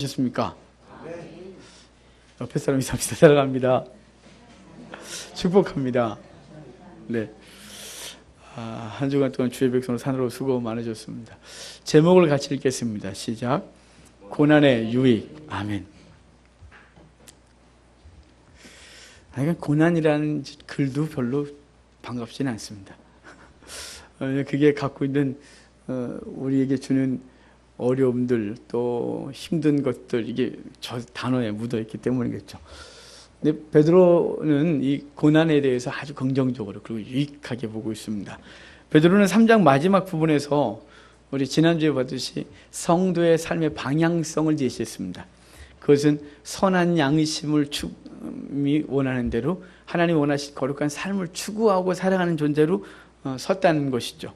하셨습니까? 옆에 사람이 삽시다. 사랑합니다. 축복합니다. 네. 한 주간 동안 주의 백성으로 산으로 수고 많으셨습니다. 제목을 같이 읽겠습니다. 시작. 고난의 유익. 아멘. 고난이라는 글도 별로 반갑지는 않습니다. 그게 갖고 있는 우리에게 주는 어려움들 또 힘든 것들 이게 저 단어에 묻어 있기 때문이겠죠. 근데 베드로는 이 고난에 대해서 아주 긍정적으로 그리고 유익하게 보고 있습니다. 베드로는 3장 마지막 부분에서 우리 지난주에 봤듯이 성도의 삶의 방향성을 제시했습니다. 그것은 선한 양심을 원하는 대로 하나님 원하신 거룩한 삶을 추구하고 살아가는 존재로 섰다는 것이죠.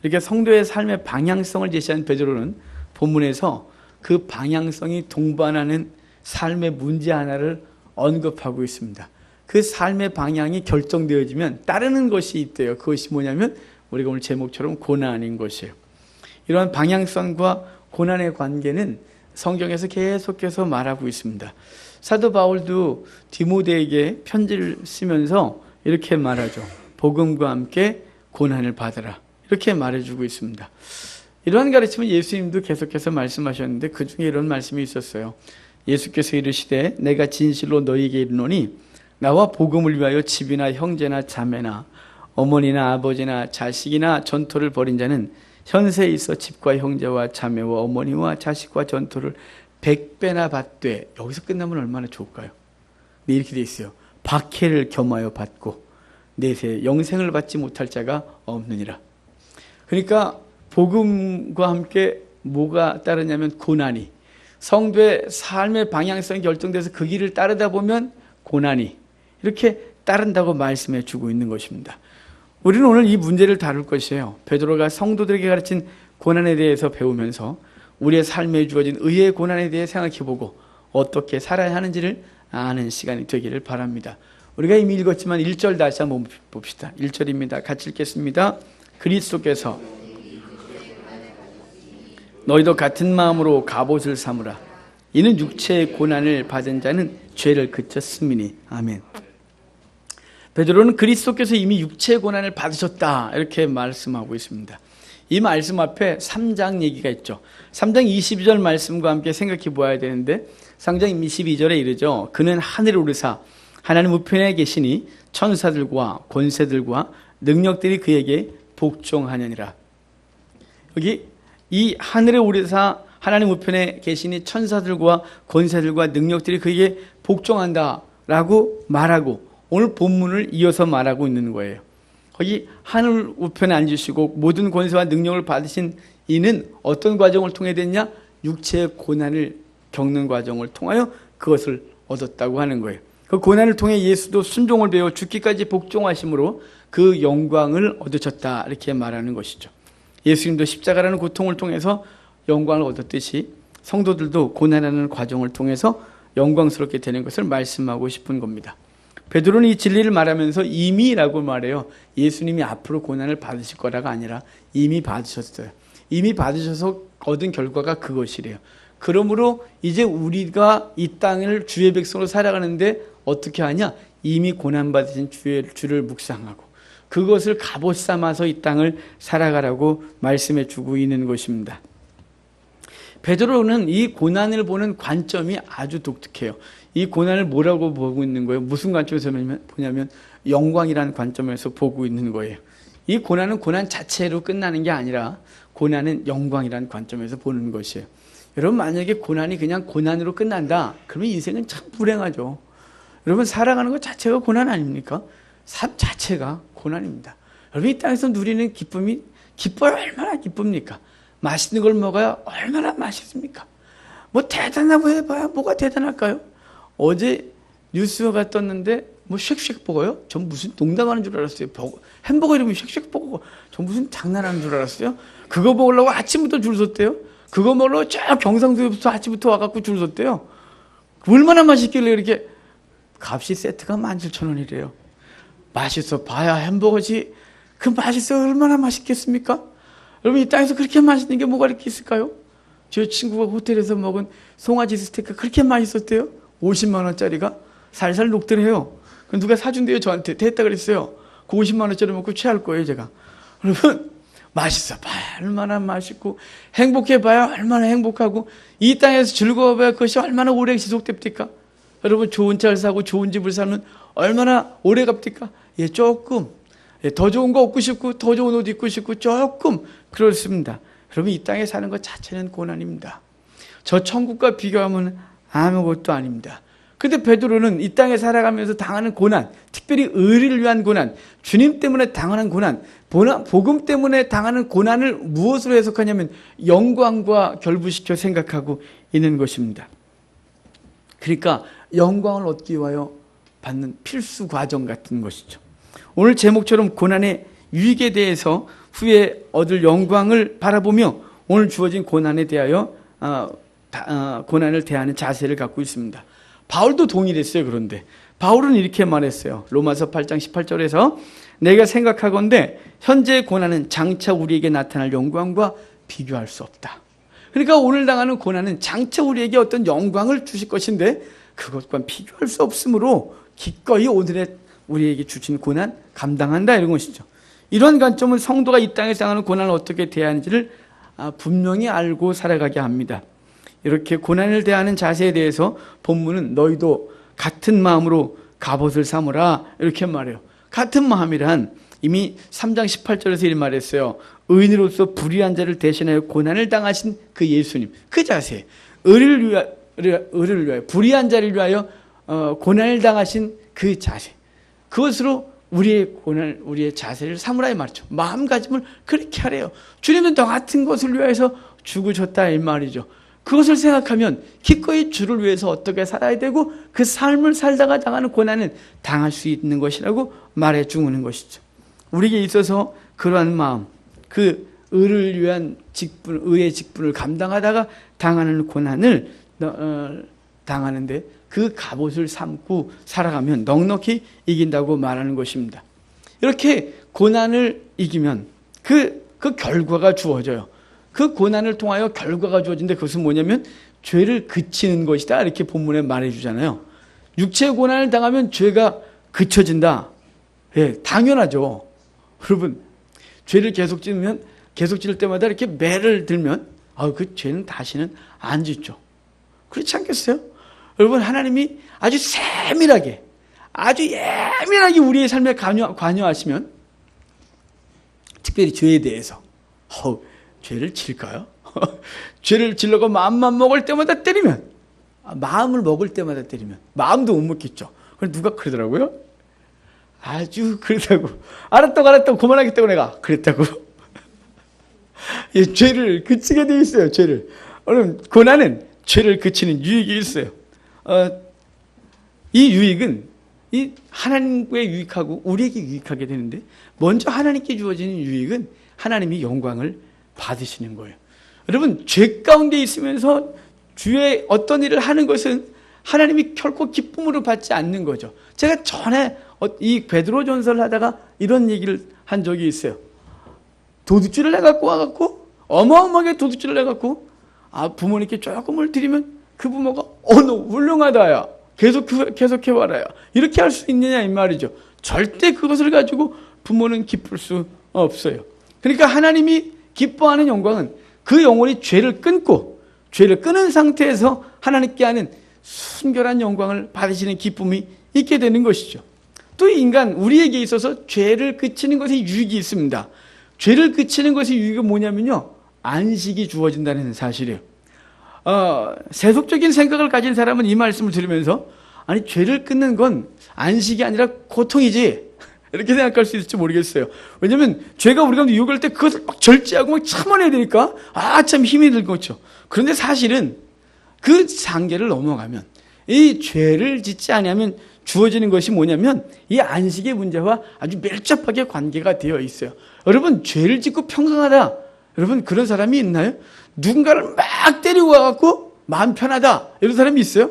이렇게 성도의 삶의 방향성을 제시한 베드로는 본문에서 그 방향성이 동반하는 삶의 문제 하나를 언급하고 있습니다. 그 삶의 방향이 결정되어지면 따르는 것이 있대요. 그것이 뭐냐면 우리가 오늘 제목처럼 고난인 것이에요. 이러한 방향성과 고난의 관계는 성경에서 계속해서 말하고 있습니다. 사도 바울도 디모데에게 편지를 쓰면서 이렇게 말하죠. 복음과 함께 고난을 받으라. 이렇게 말해주고 있습니다. 이러한 가르침은 예수님도 계속해서 말씀하셨는데 그 중에 이런 말씀이 있었어요. 예수께서 이르시되 내가 진실로 너희에게 이르노니 나와 복음을 위하여 집이나 형제나 자매나 어머니나 아버지나 자식이나 전토를 벌인 자는 현세에 있어 집과 형제와 자매와 어머니와 자식과 전토를 100배나 받되, 여기서 끝나면 얼마나 좋을까요? 네, 이렇게 돼 있어요. 박해를 겸하여 받고 내세 영생을 받지 못할 자가 없느니라. 그러니까 복음과 함께 뭐가 따르냐면 고난이, 성도의 삶의 방향성이 결정돼서 그 길을 따르다 보면 고난이 이렇게 따른다고 말씀해 주고 있는 것입니다. 우리는 오늘 이 문제를 다룰 것이에요. 베드로가 성도들에게 가르친 고난에 대해서 배우면서 우리의 삶에 주어진 의의 고난에 대해 생각해보고 어떻게 살아야 하는지를 아는 시간이 되기를 바랍니다. 우리가 이미 읽었지만 1절 다시 한번 봅시다. 1절입니다. 같이 읽겠습니다. 그리스도께서 너희도 같은 마음으로 갑옷을 삼으라. 이는 육체의 고난을 받은 자는 죄를 그쳤음이니. 아멘. 베드로는 그리스도께서 이미 육체의 고난을 받으셨다 이렇게 말씀하고 있습니다. 이 말씀 앞에 3장 얘기가 있죠. 3장 22절 말씀과 함께 생각해 보아야 되는데 3장 22절에 이르죠. 그는 하늘에 오르사 하나님 우편에 계시니 천사들과 권세들과 능력들이 그에게 복종하느니라. 여기 이 하늘에 오르사 하나님 우편에 계시니 천사들과 권세들과 능력들이 그에게 복종한다라고 말하고 오늘 본문을 이어서 말하고 있는 거예요. 거기 하늘 우편에 앉으시고 모든 권세와 능력을 받으신 이는 어떤 과정을 통해 됐냐? 육체의 고난을 겪는 과정을 통하여 그것을 얻었다고 하는 거예요. 그 고난을 통해 예수도 순종을 배워 죽기까지 복종하심으로 그 영광을 얻으셨다 이렇게 말하는 것이죠. 예수님도 십자가라는 고통을 통해서 영광을 얻었듯이 성도들도 고난하는 과정을 통해서 영광스럽게 되는 것을 말씀하고 싶은 겁니다. 베드로는 이 진리를 말하면서 이미라고 말해요. 예수님이 앞으로 고난을 받으실 거라가 아니라 이미 받으셨어요. 이미 받으셔서 얻은 결과가 그것이래요. 그러므로 이제 우리가 이 땅을 주의 백성으로 살아가는데 어떻게 하냐? 이미 고난받으신 주를 묵상하고 그것을 갑옷 삼아서 이 땅을 살아가라고 말씀해 주고 있는 것입니다. 베드로는 이 고난을 보는 관점이 아주 독특해요. 이 고난을 뭐라고 보고 있는 거예요? 무슨 관점에서 보냐면 영광이라는 관점에서 보고 있는 거예요. 이 고난은 고난 자체로 끝나는 게 아니라 고난은 영광이라는 관점에서 보는 것이에요. 여러분, 만약에 고난이 그냥 고난으로 끝난다, 그러면 인생은 참 불행하죠. 여러분, 살아가는 것 자체가 고난 아닙니까? 삶 자체가 고난입니다. 여러분, 이 땅에서 누리는 기쁨이 얼마나 기쁩니까? 맛있는 걸 먹어야 얼마나 맛있습니까? 뭐 대단하고 해봐야 뭐가 대단할까요? 어제 뉴스가 떴는데 뭐 쉑쉑버거요? 전 무슨 농담하는 줄 알았어요. 햄버거 이름이 쉑쉑버거. 전 무슨 장난하는 줄 알았어요. 그거 먹으려고 아침부터 줄 섰대요. 그거 먹으려고 쫙 경상도에부터 아침부터 와갖고 줄 섰대요. 얼마나 맛있길래 이렇게 값이 세트가 17,000원이래요. 맛있어 봐야 햄버거지. 그 맛있어 얼마나 맛있겠습니까? 여러분, 이 땅에서 그렇게 맛있는 게 뭐가 이렇게 있을까요? 제 친구가 호텔에서 먹은 송아지 스테이크 그렇게 맛있었대요. 50만 원짜리가 살살 녹더래요. 누가 사준대요. 저한테 됐다 그랬어요. 그 50만 원짜리 먹고 취할 거예요, 제가. 여러분, 맛있어 봐야 얼마나 맛있고, 행복해 봐야 얼마나 행복하고, 이 땅에서 즐거워봐야 그것이 얼마나 오래 지속됩니까? 여러분, 좋은 차를 사고 좋은 집을 사면 얼마나 오래 갑니까? 예, 조금. 예, 더 좋은 거 얻고 싶고, 더 좋은 옷 입고 싶고, 조금 그렇습니다. 여러분, 이 땅에 사는 것 자체는 고난입니다. 저 천국과 비교하면 아무것도 아닙니다. 근데 베드로는 이 땅에 살아가면서 당하는 고난, 특별히 의리를 위한 고난, 주님 때문에 당하는 고난, 복음 때문에 당하는 고난을 무엇으로 해석하냐면 영광과 결부시켜 생각하고 있는 것입니다. 그러니까 영광을 얻기 위하여 받는 필수 과정 같은 것이죠. 오늘 제목처럼 고난의 유익에 대해서 후에 얻을 영광을 바라보며 오늘 주어진 고난에 대하여 고난을 대하는 자세를 갖고 있습니다. 바울도 동일했어요. 그런데 바울은 이렇게 말했어요. 로마서 8장 18절에서 내가 생각하건대 현재의 고난은 장차 우리에게 나타날 영광과 비교할 수 없다. 그러니까 오늘 당하는 고난은 장차 우리에게 어떤 영광을 주실 것인데 그것과 비교할 수 없으므로 기꺼이 오늘의 우리에게 주신 고난 감당한다, 이런 것이죠. 이런 관점은 성도가 이 땅에서 당하는 고난을 어떻게 대하는지를 분명히 알고 살아가게 합니다. 이렇게 고난을 대하는 자세에 대해서 본문은 너희도 같은 마음으로 갑옷을 삼으라 이렇게 말해요. 같은 마음이란 이미 3장 18절에서 이렇게 말했어요. 의인으로서 불의한 자를 대신하여 고난을 당하신 그 예수님, 그 자세, 의를 위하여 불의한 자를 위하여 고난을 당하신 그 자세, 그것으로 우리의 자세를 삼으라 이 말이죠. 마음가짐을 그렇게 하래요. 주님은 너 같은 것을 위해서 죽으셨다 이 말이죠. 그것을 생각하면 기꺼이 주를 위해서 어떻게 살아야 되고 그 삶을 살다가 당하는 고난은 당할 수 있는 것이라고 말해 주는 것이죠. 우리에게 있어서 그러한 마음, 그 의를 위한 직분, 의의 직분을 감당하다가 당하는 고난을 당하는데 그 갑옷을 삼고 살아가면 넉넉히 이긴다고 말하는 것입니다. 이렇게 고난을 이기면 그 결과가 주어져요. 그 고난을 통하여 결과가 주어진데 그것은 뭐냐면 죄를 그치는 것이다, 이렇게 본문에 말해주잖아요. 육체의 고난을 당하면 죄가 그쳐진다. 예, 당연하죠. 여러분, 죄를 계속 지을 때마다 이렇게 매를 들면 그 죄는 다시는 안 짓죠. 그렇지 않겠어요? 여러분, 하나님이 아주 세밀하게, 아주 예민하게 우리의 삶에 관여하시면, 특별히 죄에 대해서 죄를 질까요? 죄를 질러고 마음만 먹을 때마다 때리면, 마음을 먹을 때마다 때리면 마음도 못 먹겠죠. 그럼 누가 그러더라고요? 아주 그렇다고. 알았다고 그만하겠다고 내가 그랬다고. 예, 죄를 그치게 되어 있어요. 죄를. 여러분, 고난은 죄를 그치는 유익이 있어요. 이 유익은 이 하나님께 유익하고 우리에게 유익하게 되는데, 먼저 하나님께 주어지는 유익은 하나님이 영광을 받으시는 거예요. 여러분, 죄 가운데 있으면서 주의 어떤 일을 하는 것은 하나님이 결코 기쁨으로 받지 않는 거죠. 제가 전에 이 베드로 전설을 하다가 이런 얘기를 한 적이 있어요. 도둑질을 해갖고 와갖고, 어마어마하게 도둑질을 해갖고, 부모님께 조금을 드리면 그 부모가 너 훌륭하다야, 계속해봐라야, 이렇게 할 수 있느냐 이 말이죠. 절대 그것을 가지고 부모는 기쁠 수 없어요. 그러니까 하나님이 기뻐하는 영광은 그 영혼이 죄를 끊은 상태에서 하나님께 하는 순결한 영광을 받으시는 기쁨이 있게 되는 것이죠. 또 인간, 우리에게 있어서 죄를 그치는 것에 유익이 있습니다. 죄를 그치는 것의 유익은 뭐냐면요, 안식이 주어진다는 사실이에요. 세속적인 생각을 가진 사람은 이 말씀을 들으면서 죄를 끊는 건 안식이 아니라 고통이지, 이렇게 생각할 수 있을지 모르겠어요. 왜냐하면 죄가 우리 가운데 유혹할 때 그것을 막 절제하고 막 참아내야 되니까 참 힘이 들 거죠. 그런데 사실은 그 단계를 넘어가면, 이 죄를 짓지 아니하면 주어지는 것이 뭐냐면 이 안식의 문제와 아주 밀접하게 관계가 되어 있어요. 여러분, 죄를 짓고 평강하다, 여러분 그런 사람이 있나요? 누군가를 막 때리고 와갖고 마음 편하다, 이런 사람이 있어요?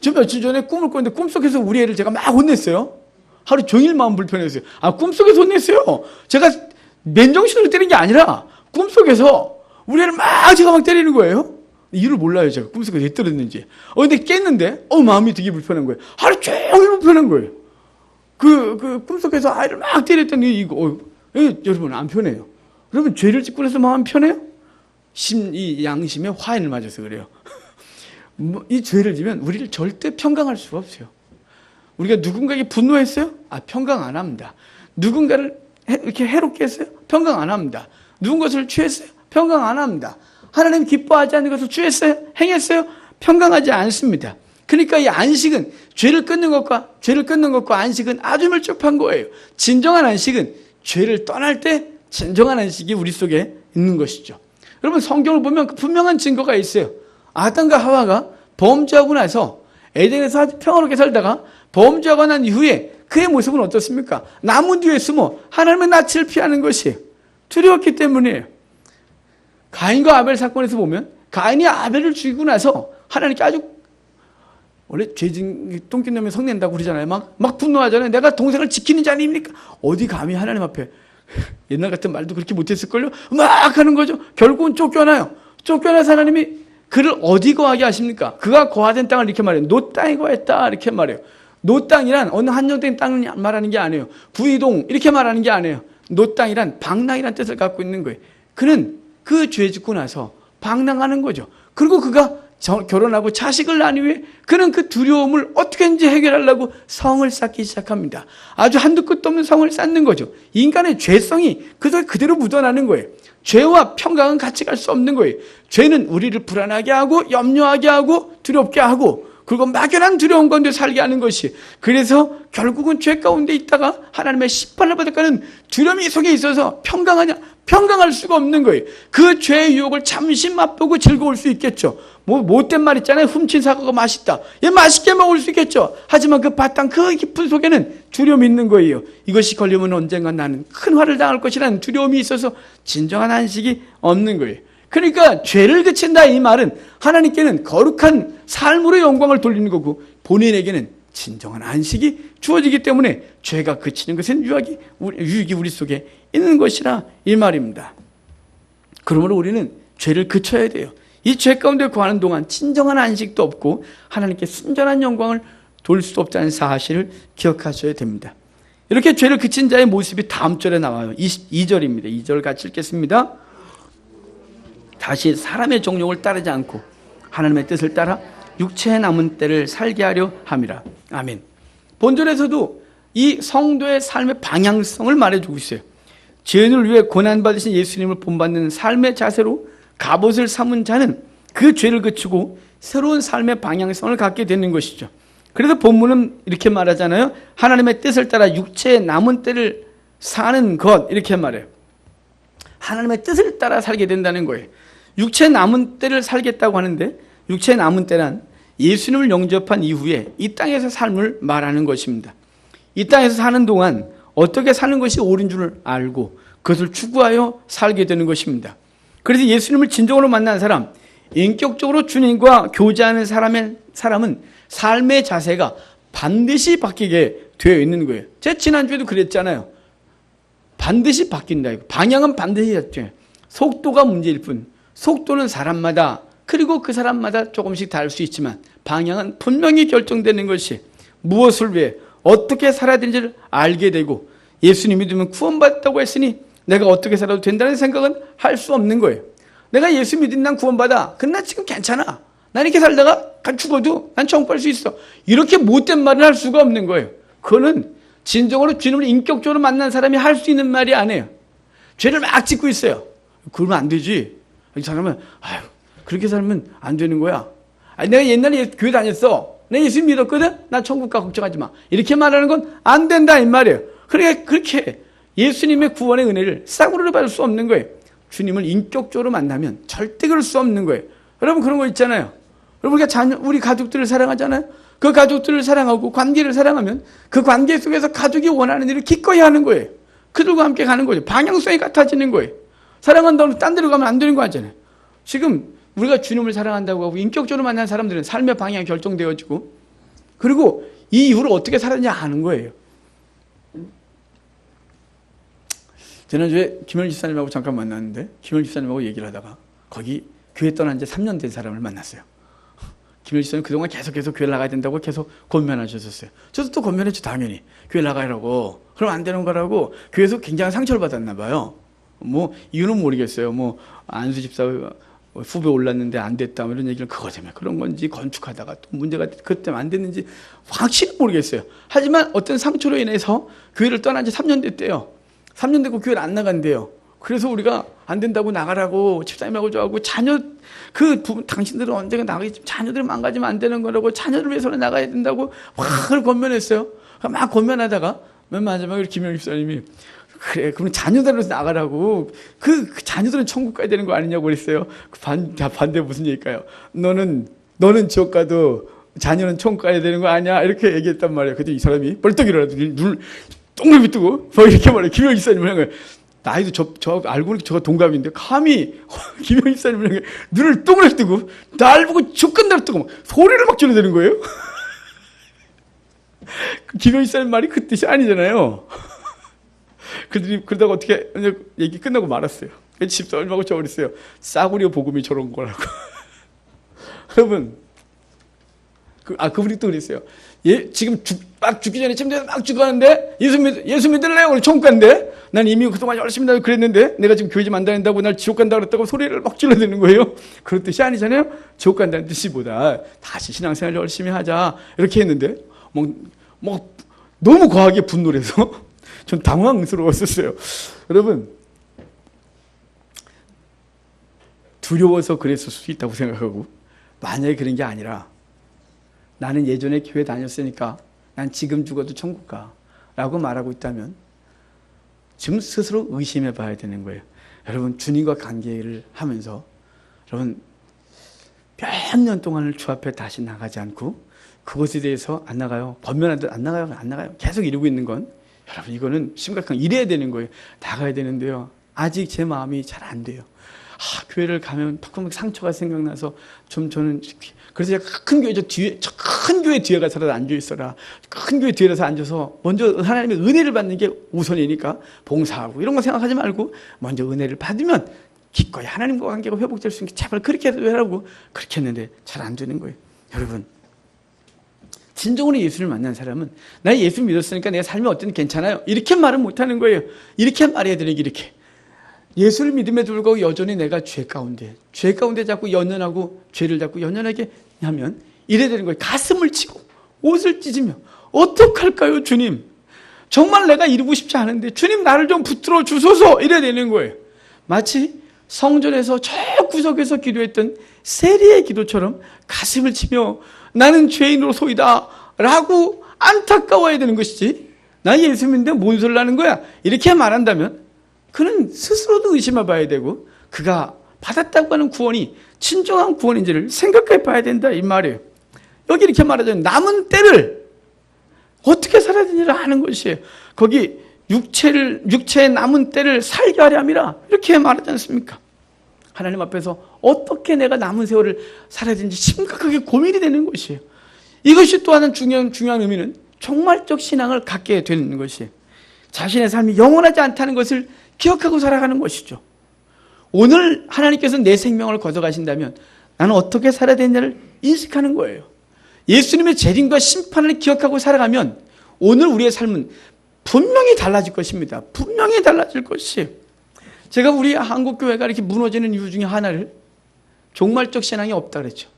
저 며칠 전에 꿈을 꿨는데 꿈속에서 우리 애를 제가 막 혼냈어요. 하루 종일 마음 불편했어요. 꿈속에서 혼냈어요. 제가 맨정신으로 때린 게 아니라 꿈속에서 우리 애를 제가 막 때리는 거예요. 이유를 몰라요, 제가. 꿈속에서 왜 떨었는지. 근데 깼는데, 마음이 되게 불편한 거예요. 하루 종일 불편한 거예요. 꿈속에서 아이를 막 때렸더니, 여러분, 안 편해요. 여러분, 죄를 짓고 나서 마음 편해요? 이 양심에 화인을 맞아서 그래요. 이 죄를 지면 우리를 절대 평강할 수가 없어요. 우리가 누군가에게 분노했어요? 평강 안 합니다. 누군가를 이렇게 해롭게 했어요? 평강 안 합니다. 누군 것을 취했어요? 평강 안 합니다. 하나님 기뻐하지 않는 것을 취했어요? 행했어요? 평강하지 않습니다. 그러니까 이 안식은 죄를 끊는 것과 안식은 아주 밀접한 거예요. 진정한 안식은 죄를 떠날 때 진정한 안식이 우리 속에 있는 것이죠. 여러분, 성경을 보면 분명한 증거가 있어요. 아담과 하와가 범죄하고 나서 에덴에서 평화롭게 살다가 범죄하고 난 이후에 그의 모습은 어떻습니까? 나무 뒤에 숨어 하나님의 낯을 피하는 것이에요. 두려웠기 때문이에요. 가인과 아벨 사건에서 보면 가인이 아벨을 죽이고 나서 하나님께 아주, 원래 죄진 똥끼놈이 성낸다고 그러잖아요. 막 분노하잖아요. 내가 동생을 지키는 자 아닙니까? 어디 감히 하나님 앞에, 옛날 같은 말도 그렇게 못했을걸요? 막 하는 거죠. 결국은 쫓겨나요. 쫓겨나서 하나님이 그를 어디 거하게 하십니까? 그가 거하던 땅을 이렇게 말해요. 노 땅에 거했다, 이렇게 말해요. 노 땅이란 어느 한정된 땅을 말하는 게 아니에요. 부이동 이렇게 말하는 게 아니에요. 노 땅이란 방랑이란 뜻을 갖고 있는 거예요. 그는 그 죄 짓고 나서 방랑하는 거죠. 그리고 그가 결혼하고 자식을 낳은 이후에 그는 그 두려움을 어떻게든지 해결하려고 성을 쌓기 시작합니다. 아주 한두 끝도 없는 성을 쌓는 거죠. 인간의 죄성이 그대로 묻어나는 거예요. 죄와 평강은 같이 갈 수 없는 거예요. 죄는 우리를 불안하게 하고 염려하게 하고 두렵게 하고, 그리고 막연한 두려움 가운데 살게 하는 것이, 그래서 결국은 죄 가운데 있다가 하나님의 심판을 받아가는 두려움이 속에 있어서 평강할 수가 없는 거예요. 그 죄의 유혹을 잠시 맛보고 즐거울 수 있겠죠. 못된 말 있잖아요. 훔친 사과가 맛있다. 맛있게 먹을 수 있겠죠. 하지만 그 바탕 그 깊은 속에는 두려움이 있는 거예요. 이것이 걸리면 언젠간 나는 큰 화를 당할 것이라는 두려움이 있어서 진정한 안식이 없는 거예요. 그러니까 죄를 그친다 이 말은 하나님께는 거룩한 삶으로 영광을 돌리는 거고, 본인에게는 진정한 안식이 주어지기 때문에 죄가 그치는 것은 유익이 우리 속에 있는 것이라 이 말입니다. 그러므로 우리는 죄를 그쳐야 돼요. 이 죄 가운데 거하는 동안 진정한 안식도 없고 하나님께 순전한 영광을 돌릴 수 없다는 사실을 기억하셔야 됩니다. 이렇게 죄를 그친 자의 모습이 다음 절에 나와요. 22절입니다. 2절 같이 읽겠습니다. 다시 사람의 정욕을 따르지 않고 하나님의 뜻을 따라 육체의 남은 때를 살게 하려 함이라. 아멘. 본절에서도 이 성도의 삶의 방향성을 말해주고 있어요. 죄인을 위해 고난받으신 예수님을 본받는 삶의 자세로 갑옷을 삼은 자는 그 죄를 그치고 새로운 삶의 방향성을 갖게 되는 것이죠. 그래서 본문은 이렇게 말하잖아요. 하나님의 뜻을 따라 육체의 남은 때를 사는 것, 이렇게 말해요. 하나님의 뜻을 따라 살게 된다는 거예요. 육체의 남은 때를 살겠다고 하는데, 육체의 남은 때란 예수님을 영접한 이후에 이 땅에서 삶을 말하는 것입니다. 이 땅에서 사는 동안 어떻게 사는 것이 옳은 줄을 알고 그것을 추구하여 살게 되는 것입니다. 그래서 예수님을 진정으로 만난 사람, 인격적으로 주님과 교제하는 사람은 삶의 자세가 반드시 바뀌게 되어 있는 거예요. 제가 지난주에도 그랬잖아요. 반드시 바뀐다. 방향은 반드시 바뀌어요. 속도가 문제일 뿐, 속도는 사람마다, 그리고 그 사람마다 조금씩 다를 수 있지만 방향은 분명히 결정되는 것이, 무엇을 위해 어떻게 살아야 되는지를 알게 되고, 예수님 믿으면 구원받았다고 했으니 내가 어떻게 살아도 된다는 생각은 할 수 없는 거예요. 내가 예수 믿으면 난 구원받아. 근데 난 지금 괜찮아. 난 이렇게 살다가 죽어도 난 천국 갈 수 있어. 이렇게 못된 말을 할 수가 없는 거예요. 그거는 진정으로 주님을 인격적으로 만난 사람이 할 수 있는 말이 아니에요. 죄를 막 짓고 있어요. 그러면 안 되지. 이 사람은 그렇게 살면 안 되는 거야. 내가 옛날에 교회 다녔어. 내가 예수 믿었거든. 나 천국 가 걱정하지 마. 이렇게 말하는 건 안 된다 이 말이에요. 그러니까 그렇게 예수님의 구원의 은혜를 싸구려로 받을 수 없는 거예요. 주님을 인격적으로 만나면 절대 그럴 수 없는 거예요. 여러분 그런 거 있잖아요. 여러분 우리 가족들을 사랑하잖아요. 그 가족들을 사랑하고 관계를 사랑하면 그 관계 속에서 가족이 원하는 일을 기꺼이 하는 거예요. 그들과 함께 가는 거죠. 방향성이 같아지는 거예요. 사랑한다고 딴 데로 가면 안 되는 거 아니잖아요. 지금 우리가 주님을 사랑한다고 하고 인격적으로 만난 사람들은 삶의 방향이 결정되어지고, 그리고 이 이후로 어떻게 살았냐 하는 거예요. 지난주에 김현 집사님하고 잠깐 만났는데, 김현 집사님하고 얘기를 하다가 거기 교회 떠난 지 3년 된 사람을 만났어요. 김영희 집사님 그동안 계속 교회 나가야 된다고 계속 권면하셨었어요. 저도 또 권면했죠, 당연히. 교회 나가라고. 그럼 안 되는 거라고. 교회에서 굉장히 상처를 받았나 봐요. 뭐 이유는 모르겠어요. 뭐 안수 집사 후배 올랐는데 안 됐다 이런 얘기를 그거 때문에 그런 건지, 건축하다가 또 문제가 그것 때문에 안 됐는지 확실히 모르겠어요. 하지만 어떤 상처로 인해서 교회를 떠난 지 3년 됐대요. 3년 됐고 교회를 안 나간대요. 그래서 우리가 안 된다고 나가라고 집사님하고 저하고 당신들은 언제가 나가겠지, 자녀들 망가지면 안 되는 거라고, 자녀를 위해서는 나가야 된다고 확 권면했어요. 막 권면하다가 맨 마지막에 김영희 집사님이 그래, 그럼 자녀들로 나가라고. 그 자녀들은 천국 가야 되는 거 아니냐고 그랬어요. 반대 무슨 얘기일까요? 너는 지옥 가도 자녀는 천국 가야 되는 거 아니야? 이렇게 얘기했단 말이에요. 그때 이 사람이 벌떡 일어나서 눈을 동그랗게 뜨고 뭐 이렇게 말해요. 김영희 집사님을 향해. 나이도 저 알고 보니까 저가 동갑인데 감히 김영희 집사님을 향해 눈을 동그랗게 뜨고 날 보고 죽건다고 뜨고 소리를 막 질러대는 거예요. 김영희 집사님 말이 그 뜻이 아니잖아요. 그러다가 어떻게 얘기 끝나고 말았어요. 집사님하고 저 그랬어요. 싸구려 복음이 저런 거라고. 여러분, 그분이 또 그랬어요. 지금 막 죽기 전에 침대에서 막 죽어가는데 예수 믿을래요? 오늘 천국 간대. 난 이미 그동안 열심히 나고 그랬는데 내가 지금 교회 좀 안 다닌다고 날 지옥 간다고 그랬다고 소리를 막 질러대는 거예요. 그런 뜻이 아니잖아요. 지옥 간다는 뜻이보다 다시 신앙생활 열심히 하자 이렇게 했는데 너무 과하게 분노를 해서 전 당황스러웠었어요. 여러분, 두려워서 그랬을 수도 있다고 생각하고, 만약에 그런 게 아니라 나는 예전에 교회 다녔으니까 난 지금 죽어도 천국 가 라고 말하고 있다면 지금 스스로 의심해 봐야 되는 거예요. 여러분, 주님과 관계를 하면서 여러분 몇 년 동안을 주 앞에 다시 나가지 않고 그것에 대해서 안 나가요. 번면하듯 안 나가요. 계속 이러고 있는 건 여러분 이거는 심각한, 이래야 되는 거예요. 나가야 되는데요. 아직 제 마음이 잘 안 돼요. 교회를 가면 조금 상처가 생각나서 저는 그래서 제가 큰 교회 뒤에 가서 앉아 있어라. 큰 교회 뒤에 가서 앉아서 먼저 하나님의 은혜를 받는 게 우선이니까 봉사하고 이런 거 생각하지 말고 먼저 은혜를 받으면 기꺼이 하나님과 관계가 회복될 수 있는 게 제발 그렇게 하라고 그렇게 했는데 잘 안 되는 거예요. 여러분, 진정으로 예수를 만난 사람은 나 예수 믿었으니까 내 삶이 어쨌든 괜찮아요. 이렇게 말은 못하는 거예요. 이렇게 말해야 되는 게 이렇게. 예수를 믿음에도 불구하고 여전히 내가 죄 가운데 자꾸 연연하고 죄를 자꾸 연연하게 하면 이래야 되는 거예요. 가슴을 치고 옷을 찢으며 어떡할까요, 주님? 정말 내가 이루고 싶지 않은데 주님 나를 좀 붙들어 주소서 이래야 되는 거예요. 마치 성전에서 저 구석에서 기도했던 세리의 기도처럼 가슴을 치며 나는 죄인으로소이다 라고 안타까워야 되는 것이지, 나 예수 믿는데 뭔 소리를 하는 거야 이렇게 말한다면 그는 스스로도 의심해 봐야 되고 그가 받았다고 하는 구원이 진정한 구원인지를 생각해 봐야 된다 이 말이에요. 여기 이렇게 말하자면 남은 때를 어떻게 살아야 되느냐 하는 것이에요. 거기 육체의 남은 때를 살게 하려 함이라 이렇게 말하지 않습니까? 하나님 앞에서 어떻게 내가 남은 세월을 살아야 되는지 심각하게 고민이 되는 것이에요. 이것이 또 하나 중요한 의미는 종말적 신앙을 갖게 되는 것이에요. 자신의 삶이 영원하지 않다는 것을 기억하고 살아가는 것이죠. 오늘 하나님께서 내 생명을 걷어가신다면 나는 어떻게 살아야 되느냐를 인식하는 거예요. 예수님의 재림과 심판을 기억하고 살아가면 오늘 우리의 삶은 분명히 달라질 것입니다. 분명히 달라질 것이에요. 제가 우리 한국교회가 이렇게 무너지는 이유 중에 하나를 종말적 신앙이 없다 그랬죠.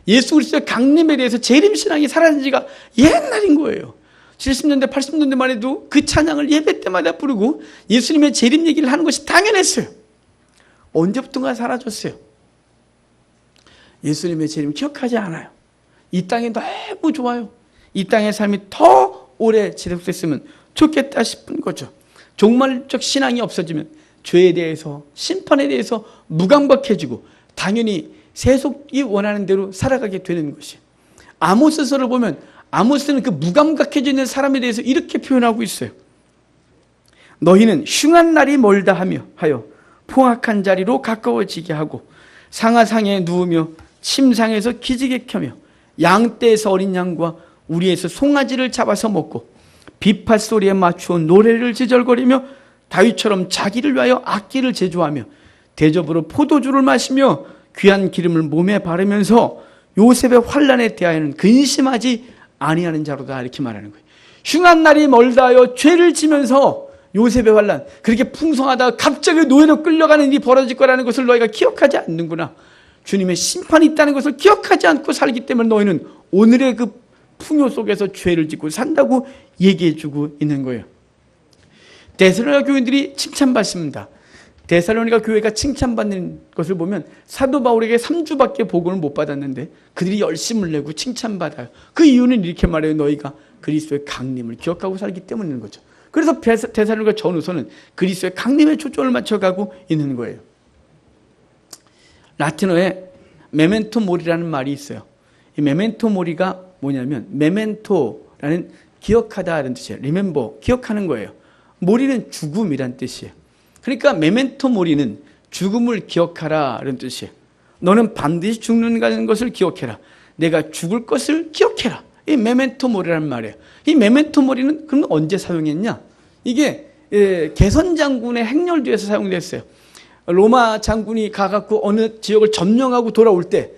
예수 그리스도의 강림에 대해서 재림신앙이 사라진 지가 옛날인 거예요. 70년대 80년대만 해도 그 찬양을 예배 때마다 부르고 예수님의 재림 얘기를 하는 것이 당연했어요. 언제부턴가 사라졌어요. 예수님의 재림 기억하지 않아요. 이 땅이 너무 좋아요. 이 땅의 삶이 더 오래 지속됐으면 좋겠다 싶은 거죠. 종말적 신앙이 없어지면 죄에 대해서 심판에 대해서 무감각해지고 당연히 세속이 원하는 대로 살아가게 되는 것이에요. 아모스서를 보면 아모스는 그 무감각해지는 사람에 대해서 이렇게 표현하고 있어요. 너희는 흉한 날이 멀다 하여 포악한 자리로 가까워지게 하고 상하상에 누우며 침상에서 기지개 켜며 양떼에서 어린 양과 우리에서 송아지를 잡아서 먹고 비파 소리에 맞추어 노래를 지절거리며 다윗처럼 자기를 위하여 악기를 제조하며 대접으로 포도주를 마시며 귀한 기름을 몸에 바르면서 요셉의 환난에 대하여는 근심하지 아니하는 자로다 이렇게 말하는 거예요. 흉한 날이 멀다 하여 죄를 지면서 요셉의 환난, 그렇게 풍성하다가 갑자기 노예로 끌려가는 일이 벌어질 거라는 것을 너희가 기억하지 않는구나. 주님의 심판이 있다는 것을 기억하지 않고 살기 때문에 너희는 오늘의 그 풍요 속에서 죄를 짓고 산다고 얘기해 주고 있는 거예요. 데살로니가 교인들이 칭찬받습니다. 데살로니가 교회가 칭찬받는 것을 보면 사도 바울에게 3주밖에 복음을 못 받았는데 그들이 열심을 내고 칭찬받아요. 그 이유는 이렇게 말해요. 너희가 그리스도의 강림을 기억하고 살기 때문인 거죠. 그래서 데살로니가 전후서는 그리스도의 강림에 초점을 맞춰가고 있는 거예요. 라틴어에 메멘토 모리라는 말이 있어요. 이 메멘토 모리가 뭐냐면 메멘토라는 기억하다라는 뜻이에요. 리멤버, 기억하는 거예요. 모리는 죽음이란 뜻이에요. 그러니까 메멘토 모리는 죽음을 기억하라라는 뜻이에요. 너는 반드시 죽는다는 것을 기억해라. 내가 죽을 것을 기억해라. 이 메멘토 모리라는 말이에요. 이 메멘토 모리는 그럼 언제 사용했냐? 이게 개선 장군의 행렬 뒤에서 사용됐어요. 로마 장군이 가갖고 어느 지역을 점령하고 돌아올 때,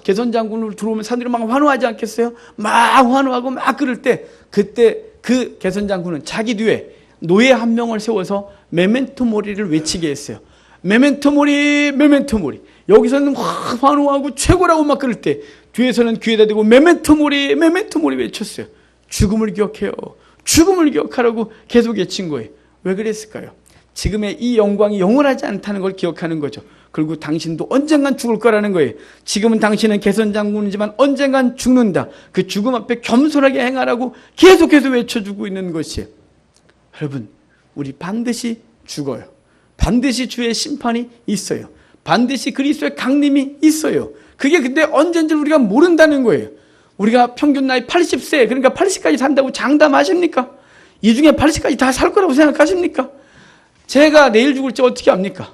개선 장군으로 들어오면 사람들이 막 환호하지 않겠어요? 막 환호하고 막 그럴 때, 그때 그 개선 장군은 자기 뒤에 노예 한 명을 세워서 메멘토 모리를 외치게 했어요. 메멘토 모리, 메멘토 모리. 여기서는 확 환호하고 최고라고 막 그럴 때, 뒤에서는 귀에다 대고 메멘토 모리, 메멘토 모리 외쳤어요. 죽음을 기억해요. 죽음을 기억하라고 계속 외친 거예요. 왜 그랬을까요? 지금의 이 영광이 영원하지 않다는 걸 기억하는 거죠. 그리고 당신도 언젠간 죽을 거라는 거예요. 지금은 당신은 개선 장군이지만 언젠간 죽는다. 그 죽음 앞에 겸손하게 행하라고 계속해서 외쳐주고 있는 것이에요. 여러분, 우리 반드시 죽어요. 반드시 주의 심판이 있어요. 반드시 그리스도의 강림이 있어요. 그게 근데 언젠지 우리가 모른다는 거예요. 우리가 평균 나이 80세, 그러니까 80까지 산다고 장담하십니까? 이 중에 80까지 다 살 거라고 생각하십니까? 제가 내일 죽을지 어떻게 압니까?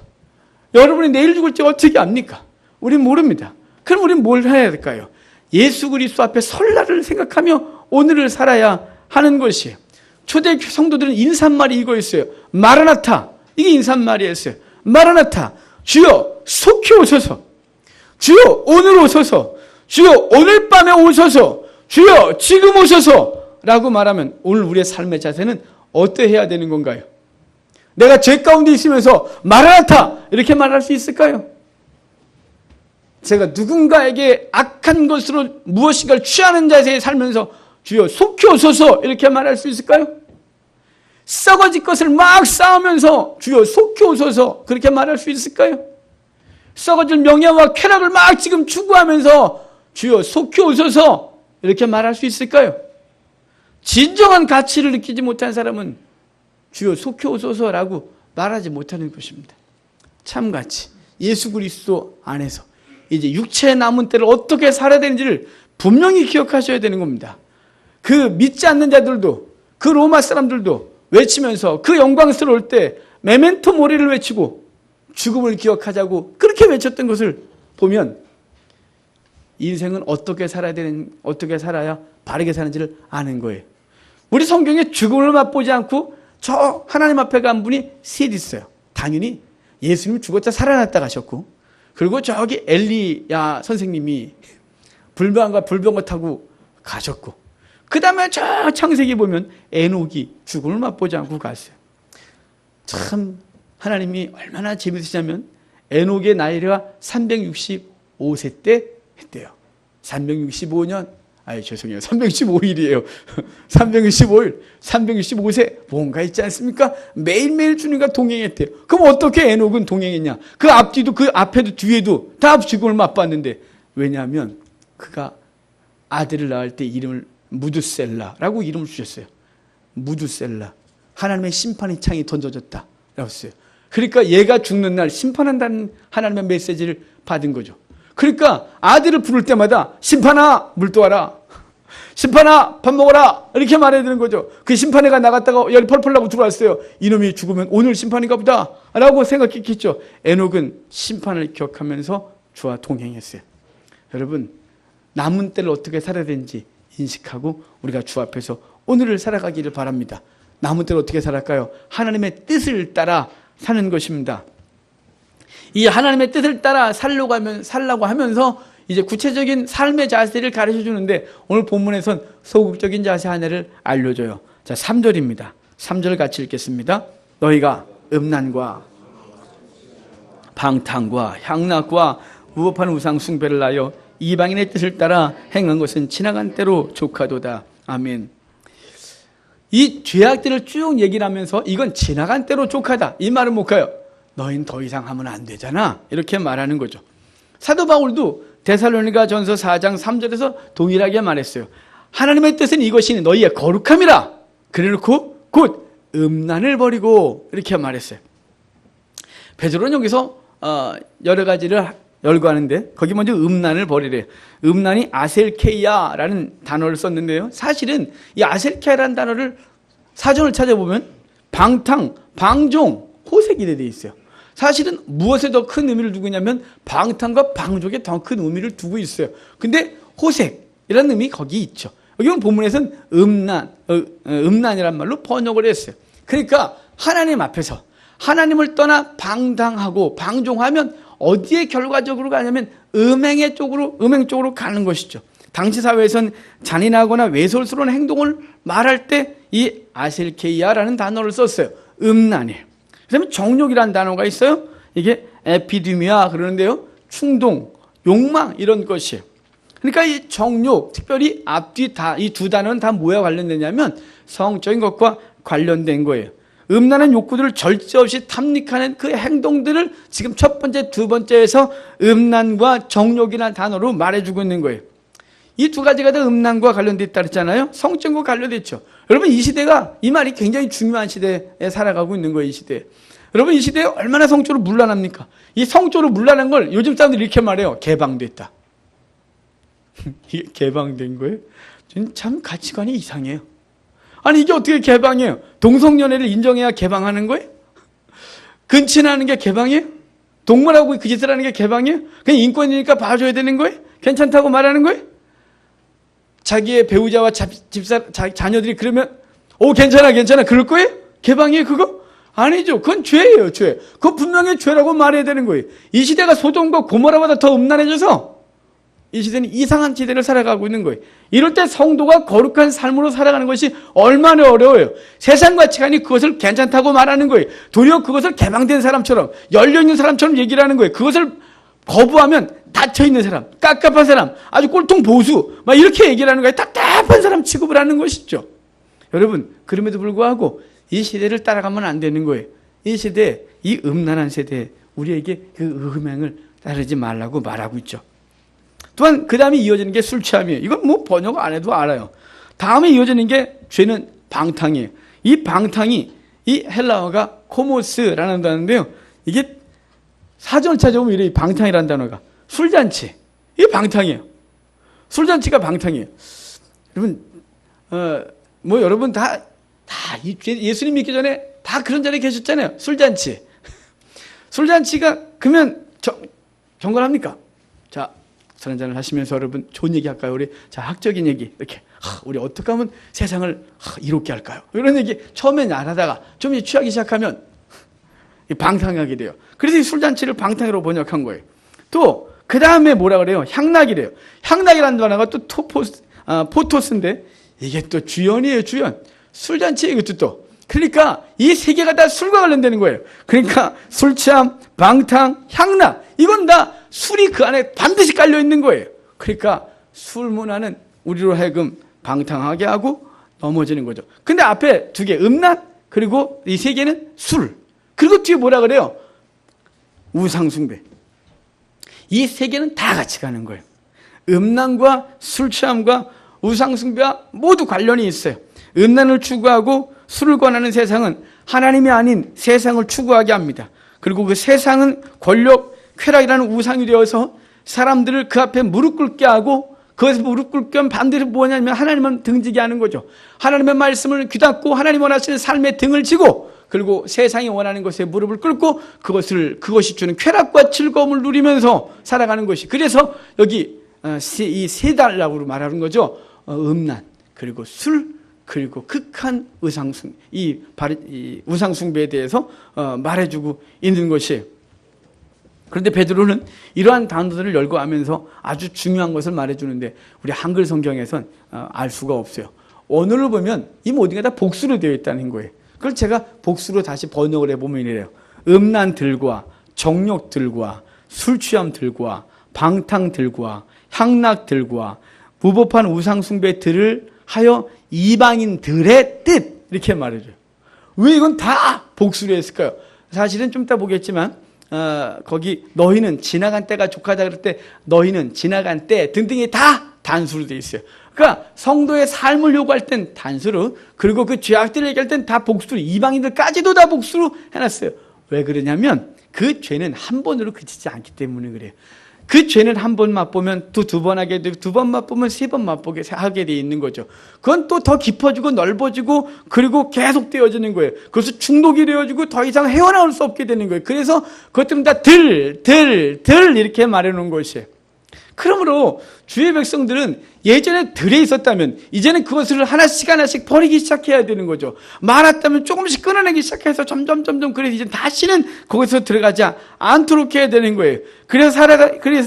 여러분이 내일 죽을지 어떻게 압니까? 우린 모릅니다. 그럼 우린 뭘 해야 될까요? 예수 그리스도 앞에 설날을 생각하며 오늘을 살아야 하는 것이에요. 초대 성도들은 인사말이 이거였어요. 마라나타. 이게 인사말이었어요. 마라나타. 주여 속히 오소서. 주여 오늘 오소서. 주여 오늘 밤에 오소서. 주여 지금 오소서. 라고 말하면 오늘 우리의 삶의 자세는 어떠해야 되는 건가요? 내가 죄 가운데 있으면서 마라나타 이렇게 말할 수 있을까요? 제가 누군가에게 악한 것으로 무엇인가를 취하는 자세에 살면서 주여 속히 오소서 이렇게 말할 수 있을까요? 썩어질 것을 막 쌓으면서 주여 속히 오소서 그렇게 말할 수 있을까요? 썩어질 명예와 쾌락을 막 지금 추구하면서 주여 속히 오소서 이렇게 말할 수 있을까요? 진정한 가치를 느끼지 못한 사람은 주여 속히 오소서라고 말하지 못하는 것입니다. 참가치, 예수 그리스도 안에서 이제 육체에 남은 때를 어떻게 살아야 되는지를 분명히 기억하셔야 되는 겁니다. 그 믿지 않는 자들도 그 로마 사람들도 외치면서 그 영광스러울 때 메멘토 모리를 외치고 죽음을 기억하자고 그렇게 외쳤던 것을 보면 인생은 어떻게 살아야 바르게 사는지를 아는 거예요. 우리 성경에 죽음을 맛보지 않고 저 하나님 앞에 간 분이 셋 있어요. 당연히 예수님 죽었다 살아났다 가셨고, 그리고 저기 엘리야 선생님이 불병거 타고 가셨고, 그 다음에 저 창세기 보면 에녹이 죽음을 맛보지 않고 갔어요. 참 하나님이 얼마나 재밌으시냐면 에녹의 나이가 365세 때 했대요. 365년, 죄송해요. 365일이에요. 365일, 365세 뭔가 있지 않습니까? 매일매일 주님과 동행했대요. 그럼 어떻게 에녹은 동행했냐? 그 앞뒤도 그 앞에도 뒤에도 다 죽음을 맛봤는데, 왜냐하면 그가 아들을 낳을 때 이름을 무두셀라라고 이름을 주셨어요. 무두셀라. 하나님의 심판의 창이 던져졌다 라고 했어요. 그러니까 얘가 죽는 날 심판한다는 하나님의 메시지를 받은 거죠. 그러니까 아들을 부를 때마다 심판아 물 떠와라, 심판아 밥 먹어라 이렇게 말해야 되는 거죠. 그 심판애가 나갔다가 열이 펄펄 나고 들어왔어요. 이놈이 죽으면 오늘 심판인가 보다 라고 생각했겠죠. 에녹은 심판을 기억하면서 주와 동행했어요. 여러분, 남은 때를 어떻게 살아야 되는지 인식하고 우리가 주 앞에서 오늘을 살아가기를 바랍니다. 남은 때를 어떻게 살아갈까요? 하나님의 뜻을 따라 사는 것입니다. 이 하나님의 뜻을 따라 살라고 하면서 이제 구체적인 삶의 자세를 가르쳐 주는데, 오늘 본문에선 소극적인 자세 하나를 알려줘요. 자, 3절입니다. 3절 같이 읽겠습니다. 너희가 음란과 방탕과 향락과 무법한 우상 숭배를 하여 이방인의 뜻을 따라 행한 것은 지나간 때로 족하도다. 아멘. 이 죄악들을 쭉 얘기를 하면서 이건 지나간 때로 족하다, 이 말은 뭘까요? 너희는 더 이상 하면 안 되잖아, 이렇게 말하는 거죠. 사도 바울도 데살로니가 전서 4장 3절에서 동일하게 말했어요. 하나님의 뜻은 이것이니 너희의 거룩함이라. 그래놓고 곧 음란을 버리고, 이렇게 말했어요. 베드로는 여기서 여러 가지를 열거하는데, 거기 먼저 음란을 버리래요. 음란이 아셀케이아라는 단어를 썼는데요, 사실은 이 아셀케이아라는 단어를 사전을 찾아보면 방탕, 방종, 호색이 되어 있어요. 사실은 무엇에 더 큰 의미를 두고 있냐면 방탕과 방종에 더 큰 의미를 두고 있어요. 근데 호색이라는 의미 거기 있죠. 여기 본문에서는 음란이란 말로 번역을 했어요. 그러니까 하나님 앞에서 하나님을 떠나 방탕하고 방종하면 어디에 결과적으로 가냐면 음행 쪽으로 가는 것이죠. 당시 사회에선 잔인하거나 외설스러운 행동을 말할 때 이 아셀케이아라는 단어를 썼어요. 음란이에요. 그다음에 정욕이라는 단어가 있어요. 이게 에피디미아 그러는데요, 충동, 욕망, 이런 것이에요. 그러니까 이 정욕, 특별히 앞뒤 이 두 단어는 다 뭐와 관련되냐면 성적인 것과 관련된 거예요. 음란한 욕구들을 절제 없이 탐닉하는 그 행동들을 지금 첫 번째, 두 번째에서 음란과 정욕이라는 단어로 말해주고 있는 거예요. 이 두 가지가 다 음란과 관련돼 있다 그랬잖아요. 성적과 관련돼 있죠. 여러분, 이 시대가, 이 말이 굉장히 중요한 시대에 살아가고 있는 거예요. 이 시대에. 여러분, 이 시대에 얼마나 성적으로 문란합니까? 이 성적으로 문란한 걸 요즘 사람들이 이렇게 말해요. 개방됐다. 이게 개방된 거예요? 참 가치관이 이상해요. 아니, 이게 어떻게 개방이에요? 동성연애를 인정해야 개방하는 거예요? 근친하는 게 개방이에요? 동물하고 그 짓을 하는 게 개방이에요? 그냥 인권이니까 봐줘야 되는 거예요? 괜찮다고 말하는 거예요? 자기의 배우자와 자녀들이 그러면 괜찮아 그럴 거예요? 개방이에요 그거? 아니죠. 그건 죄예요, 죄. 그거 분명히 죄라고 말해야 되는 거예요. 이 시대가 소돔과 고모라보다 더 음란해져서 이 시대는 이상한 시대를 살아가고 있는 거예요. 이럴 때 성도가 거룩한 삶으로 살아가는 것이 얼마나 어려워요. 세상 가치관이 그것을 괜찮다고 말하는 거예요. 도리어 그것을 개방된 사람처럼, 열려있는 사람처럼 얘기를 하는 거예요. 그것을 거부하면 닫혀있는 사람, 깝깝한 사람, 아주 꼴통 보수, 막 이렇게 얘기를 하는 거예요. 답답한 사람 취급을 하는 것이죠. 여러분, 그럼에도 불구하고 이 시대를 따라가면 안 되는 거예요. 이 시대, 이 음란한 세대에 우리에게 그 음행을 따르지 말라고 말하고 있죠. 또한 그 다음에 이어지는 게 술 취함이에요. 이건 뭐 번역 안 해도 알아요. 다음에 이어지는 게 죄는 방탕이에요. 이 방탕이, 이 헬라어가 코모스라는 단어인데요, 이게 사전을 찾아보면 이래, 방탕이라는 단어가 술잔치, 이게 방탕이에요. 술잔치가 방탕이에요. 여러분, 뭐 여러분 다 예수님 믿기 전에 다 그런 자리에 계셨잖아요. 술잔치. 술잔치가 그러면 경건합니까? 자, 술 한잔을 하시면서 여러분 좋은 얘기 할까요? 우리 자, 학적인 얘기 이렇게 우리 어떻게 하면 세상을 이롭게 할까요? 이런 얘기 처음엔 안 하다가 좀 취하기 시작하면 방탕하게 돼요. 그래서 이 술잔치를 방탕으로 번역한 거예요. 또 그 다음에 뭐라 그래요? 향락이래요. 향락이라는 단어가 또 포토스인데 이게 또 주연이에요, 주연. 술잔치예요, 이것도 또. 그러니까 이 세 개가 다 술과 관련되는 거예요. 그러니까 술 취함, 방탕, 향락, 이건 다 술이 그 안에 반드시 깔려 있는 거예요. 그러니까 술 문화는 우리로 하여금 방탕하게 하고 넘어지는 거죠. 근데 앞에 두 개, 음란, 그리고 이 세 개는 술. 그리고 뒤에 뭐라 그래요? 우상숭배. 이 세 개는 다 같이 가는 거예요. 음란과 술 취함과 우상숭배와 모두 관련이 있어요. 음란을 추구하고 술을 권하는 세상은 하나님이 아닌 세상을 추구하게 합니다. 그리고 그 세상은 권력, 쾌락이라는 우상이 되어서 사람들을 그 앞에 무릎 꿇게 하고, 그것을 무릎 꿇게 하면 반대로 뭐냐면 하나님은 등지게 하는 거죠. 하나님의 말씀을 귀닫고 하나님 원하시는 삶에 등을 지고, 그리고 세상이 원하는 것에 무릎을 꿇고 그것이 주는 쾌락과 즐거움을 누리면서 살아가는 것이. 그래서 여기 이 세 달라고 말하는 거죠. 음란, 그리고 술, 그리고 극한 우상숭배에 대해서 말해주고 있는 것이에요. 그런데 베드로는 이러한 단어들을 열거하면서 아주 중요한 것을 말해주는데 우리 한글 성경에선 알 수가 없어요. 원어를 보면 이 모든 게 다 복수로 되어 있다는 거예요. 그걸 제가 복수로 다시 번역을 해보면 이래요. 음란들과 정욕들과 술취함들과 방탕들과 향락들과 무법한 우상숭배들을 하여 이방인들의 뜻 이렇게 말해줘요. 왜 이건 다 복수로 했을까요? 사실은 좀 이따 보겠지만 거기 너희는 지나간 때가 족하다 그럴 때 너희는 지나간 때 등등이 다 단수로 되어 있어요. 그러니까 성도의 삶을 요구할 땐 단수로, 그리고 그 죄악들을 얘기할 땐 다 복수로, 이방인들까지도 다 복수로 해놨어요. 왜 그러냐면 그 죄는 한 번으로 그치지 않기 때문에 그래요. 그 죄는 한 번 맛보면 또 두 번 하게 되고, 두 번 맛보면 세 번 맛보게 하게 돼 있는 거죠. 그건 또 더 깊어지고 넓어지고 그리고 계속 되어지는 거예요. 그래서 중독이 되어지고 더 이상 헤어나올 수 없게 되는 거예요. 그래서 그것들은 다 이렇게 말해놓은 것이에요. 그러므로 주의 백성들은 예전에 들에 있었다면 이제는 그것을 하나씩 버리기 시작해야 되는 거죠. 많았다면 조금씩 끊어내기 시작해서 점점 그래서 이제 다시는 거기서 들어가지 않도록 해야 되는 거예요. 그래서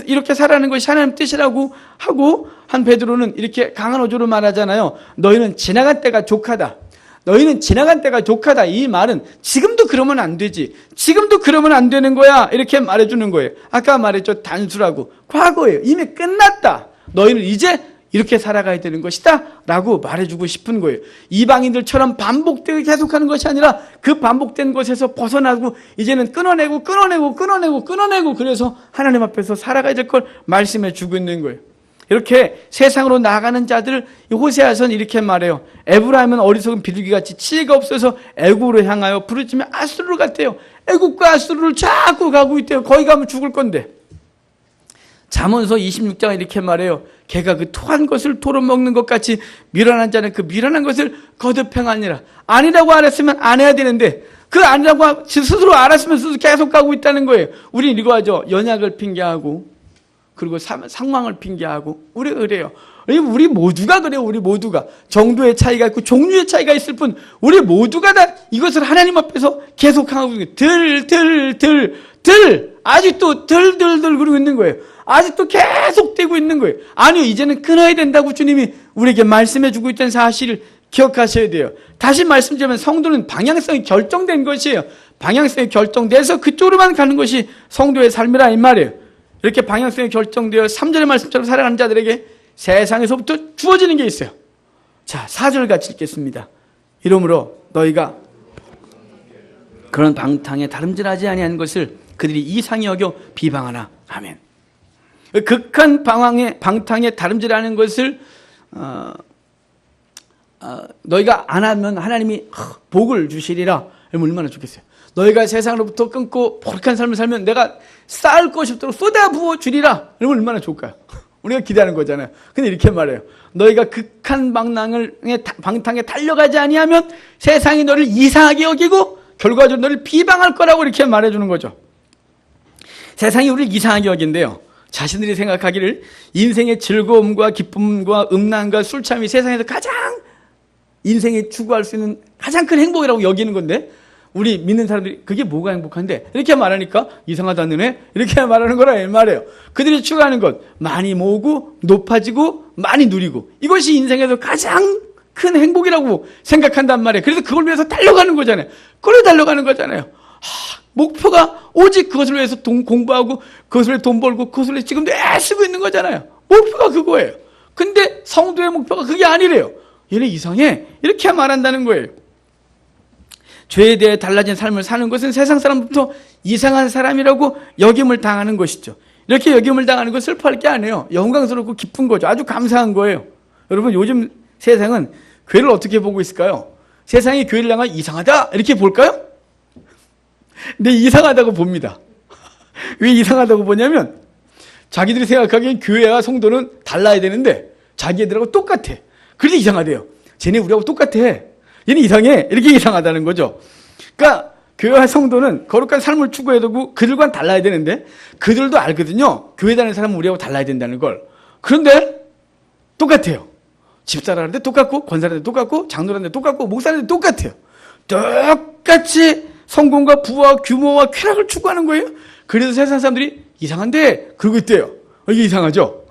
이렇게 살아가는 것이 하나님 뜻이라고 하고, 한 베드로는 이렇게 강한 어조로 말하잖아요. 너희는 지나간 때가 족하다. 너희는 지나간 때가 족하다. 이 말은 지금도 그러면 안 되지. 지금도 그러면 안 되는 거야. 이렇게 말해주는 거예요. 아까 말했죠. 단수라고. 과거예요. 이미 끝났다. 너희는 이제 이렇게 살아가야 되는 것이다 라고 말해주고 싶은 거예요. 이방인들처럼 반복되게 계속하는 것이 아니라 그 반복된 것에서 벗어나고 이제는 끊어내고 그래서 하나님 앞에서 살아가야 될 걸 말씀해 주고 있는 거예요. 이렇게 세상으로 나가는 자들, 호세아서는 이렇게 말해요. 에브라임은 어리석은 비둘기같이 지혜가 없어서 애굽으로 향하여 부르짖으며 아수르 같대요. 애굽과 아수르를 자꾸 가고 있대요. 거기 가면 죽을 건데. 잠언서 26장에 이렇게 말해요. 개가 그 토한 것을 토로 먹는 것 같이 미련한 자는 그 미련한 것을 거듭 행하니라. 아니라고 알았으면 안 해야 되는데 그 아니라고 스스로 알았으면 스스로 계속 가고 있다는 거예요. 우리는 이거 하죠. 연약을 핑계하고 그리고 상황을 핑계하고 우리가 그래요. 우리 모두가 그래요. 우리 모두가 정도의 차이가 있고 종류의 차이가 있을 뿐 우리 모두가 다 이것을 하나님 앞에서 계속 하고 있는 거예요. 아직도 그러고 있는 거예요. 아직도 계속되고 있는 거예요. 아니요, 이제는 끊어야 된다고 주님이 우리에게 말씀해 주고 있다는 사실을 기억하셔야 돼요. 다시 말씀드리면 성도는 방향성이 결정된 것이에요. 방향성이 결정돼서 그쪽으로만 가는 것이 성도의 삶이라 이 말이에요. 이렇게 방향성이 결정되어 3절의 말씀처럼 살아가는 자들에게 세상에서부터 주어지는 게 있어요. 자, 4절 같이 읽겠습니다. 이러므로 너희가 그런 방탕에 다름질하지 아니한 것을 그들이 이상히 여겨 비방하나. 아멘. 극한 방탕에 다름질하는 것을 너희가 안 하면 하나님이 복을 주시리라. 얼마나 좋겠어요. 너희가 세상으로부터 끊고 포력한 삶을 살면 내가 쌓을 것이 없도록 쏟아 부어 주리라. 이러면 얼마나 좋을까요? 우리가 기대하는 거잖아요. 근데 이렇게 말해요. 너희가 극한 방탕에 달려가지 아니하면 세상이 너를 이상하게 여기고 결과적으로 너를 비방할 거라고 이렇게 말해주는 거죠. 세상이 우리를 이상하게 여긴대요. 자신들이 생각하기를 인생의 즐거움과 기쁨과 음란과 술취함이 세상에서 가장 인생에 추구할 수 있는 가장 큰 행복이라고 여기는 건데, 우리 믿는 사람들이 그게 뭐가 행복한데 이렇게 말하니까 이상하다는 애 이렇게 말하는 거라 이 말이에요. 그들이 추구하는 것 많이 모으고 높아지고 많이 누리고 이것이 인생에서 가장 큰 행복이라고 생각한단 말이에요. 그래서 그걸 위해서 달려가는 거잖아요. 그걸로 달려가는 거잖아요. 목표가 오직 그것을 위해서 공부하고 그것을 위해 돈 벌고 그것을 위해 지금도 애쓰고 있는 거잖아요. 목표가 그거예요. 근데 성도의 목표가 그게 아니래요. 얘네 이상해 이렇게 말한다는 거예요. 죄에 대해 달라진 삶을 사는 것은 세상 사람부터 이상한 사람이라고 여김을 당하는 것이죠. 이렇게 여김을 당하는 건 슬퍼할 게 아니에요. 영광스럽고 기쁜 거죠. 아주 감사한 거예요. 여러분, 요즘 세상은 교회를 어떻게 보고 있을까요? 세상이 교회를 향하여 이상하다 이렇게 볼까요? 근데 이상하다고 봅니다. 왜 이상하다고 보냐면 자기들이 생각하기엔 교회와 성도는 달라야 되는데 자기들하고 똑같아. 그래서 이상하대요. 쟤네 우리하고 똑같아. 얘는 이상해. 이렇게 이상하다는 거죠. 그러니까 교회와 성도는 거룩한 삶을 추구해야 되고 그들과는 달라야 되는데 그들도 알거든요. 교회 다니는 사람은 우리하고 달라야 된다는 걸. 그런데 똑같아요. 집사라는데 똑같고 권사라는데 똑같고 장로라는데 똑같고 목사라는데 똑같아요. 똑같이 성공과 부와 규모와 쾌락을 추구하는 거예요. 그래서 세상 사람들이 이상한데 그러고 있대요. 이게 이상하죠?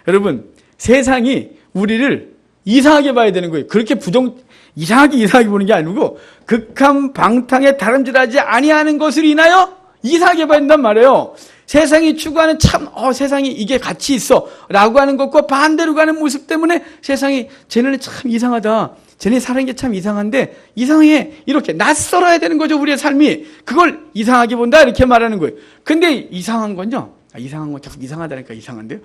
여러분, 세상이 우리를 이상하게 봐야 되는 거예요. 그렇게 이상하게 보는 게 아니고 극한 방탕에 다름질하지 아니하는 것을 인하여 이상하게 봐야 된단 말이에요. 세상이 추구하는 세상이 이게 가치 있어 라고 하는 것과 반대로 가는 모습 때문에 세상이 쟤네는 참 이상하다. 쟤네 사는 게 참 이상한데 이상해. 이렇게 낯설어야 되는 거죠. 우리의 삶이. 그걸 이상하게 본다 이렇게 말하는 거예요. 근데 이상한 건요. 이상한 건 자꾸 이상하다니까 이상한데요.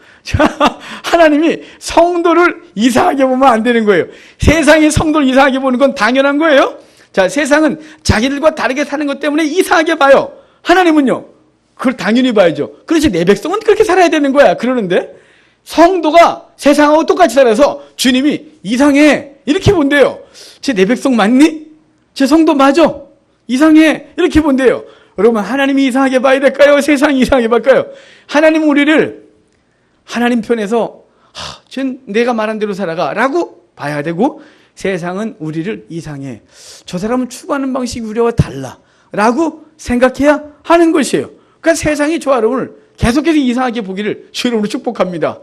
하나님이 성도를 이상하게 보면 안 되는 거예요. 세상이 성도를 이상하게 보는 건 당연한 거예요. 자, 세상은 자기들과 다르게 사는 것 때문에 이상하게 봐요. 하나님은요, 그걸 당연히 봐야죠. 그렇지, 내 백성은 그렇게 살아야 되는 거야. 그러는데 성도가 세상하고 똑같이 살아서 주님이 이상해 이렇게 본대요. 내 백성 맞니? 제 성도 맞아? 이상해 이렇게 본대요. 여러분, 하나님이 이상하게 봐야 될까요? 세상이 이상하게 볼까요? 하나님은 우리를 하나님 편에서 쟤는 내가 말한 대로 살아가 라고 봐야 되고, 세상은 우리를 이상해, 저 사람은 추구하는 방식이 우리와 달라 라고 생각해야 하는 것이에요. 그러니까 세상이 저 여러분을 계속해서 이상하게 보기를 주 이름으로 축복합니다.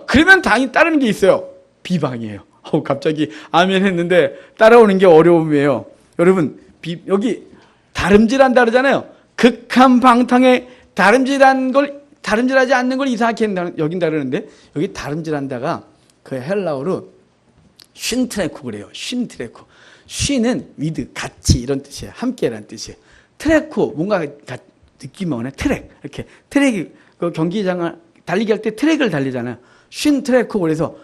그러면 당연히 따르는 게 있어요. 비방이에요. 갑자기 아멘 했는데 따라오는 게 어려움이에요. 여러분, 여기 다름질한다 그러잖아요. 극한 방탕에 다름질하지 않는 걸 이상하게 여긴다 그러는데, 여기 다름질한다가 그 헬라어로 쉰트레코 그래요. 쉰트레코. 쉰은 위드, 같이 이런 뜻이에요. 함께라는 뜻이에요. 트레코, 뭔가 느낌이 오네. 트랙. 이렇게 트랙이 그 경기장을 달리기 할 때 트랙을 달리잖아요. 쉰트레코. 그래서